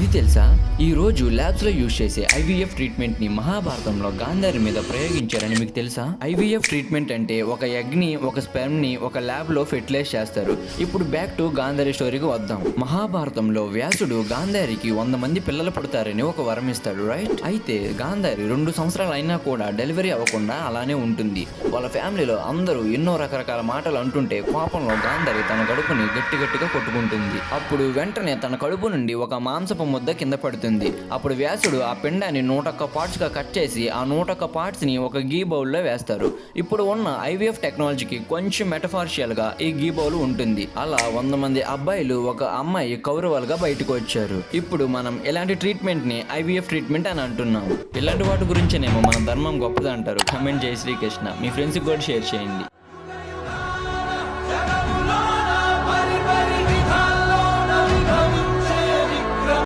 ఇది తెలుసా, ఈ రోజు ల్యాబ్స్ లో యూజ్ చేసే ఐవీఎఫ్ ట్రీట్మెంట్ ని మహాభారతంలో గాంధారి మీద ప్రయోగించారని మీకు తెలుసా? ఐవీఎఫ్ ట్రీట్మెంట్ అంటే ఒక ఎగ్ ని ఒక స్పెర్మ్ ని ఒక ల్యాబ్ లో ఫెర్టిలైజ్ చేస్తారు. ఇప్పుడు బ్యాక్ టు గాంధారి స్టోరీకి వద్దాం. మహాభారతంలో వ్యాసుడు గాంధారికి 100 మంది పిల్లలు పుడతారని ఒక వరం ఇస్తాడు, రైట్? అయితే గాంధారి 2 సంవత్సరాలు అయినా కూడా డెలివరీ అవ్వకుండా అలానే ఉంటుంది. వాళ్ళ ఫ్యామిలీలో అందరూ ఎన్నో రకరకాల మాటలు అంటుంటే కోపంలో గాంధారి తన కడుపుని గట్టిగా కొట్టుకుంటుంది. అప్పుడు వెంటనే తన కడుపు నుండి ఒక మాంసపు ముద్ద కింద పడుతుంది. అప్పుడు వ్యాసుడు ఆ పిండాన్ని 101 పార్ట్స్ గా కట్ చేసి ఆ 101 పార్ట్స్ ని ఒక గీ బౌల్ లో వేస్తారు. ఇప్పుడు ఉన్న ఐవీఎఫ్ టెక్నాలజీకి కొంచెం మెటఫార్షియల్ గా ఈ గీ బౌల్ ఉంటుంది. అలా 100 మంది అబ్బాయిలు ఒక అమ్మాయి కౌరవాలుగా బయటకు వచ్చారు. ఇప్పుడు మనం ఇలాంటి ట్రీట్మెంట్ ని ఐవీఎఫ్ ట్రీట్మెంట్ అని అంటున్నాం. ఇలాంటి వాటి గురించేనేమో మన ధర్మం గొప్పది అంటారు. కమెంట్ జై శ్రీకృష్ణ. మీ ఫ్రెండ్స్ కి కూడా షేర్ చేయండి.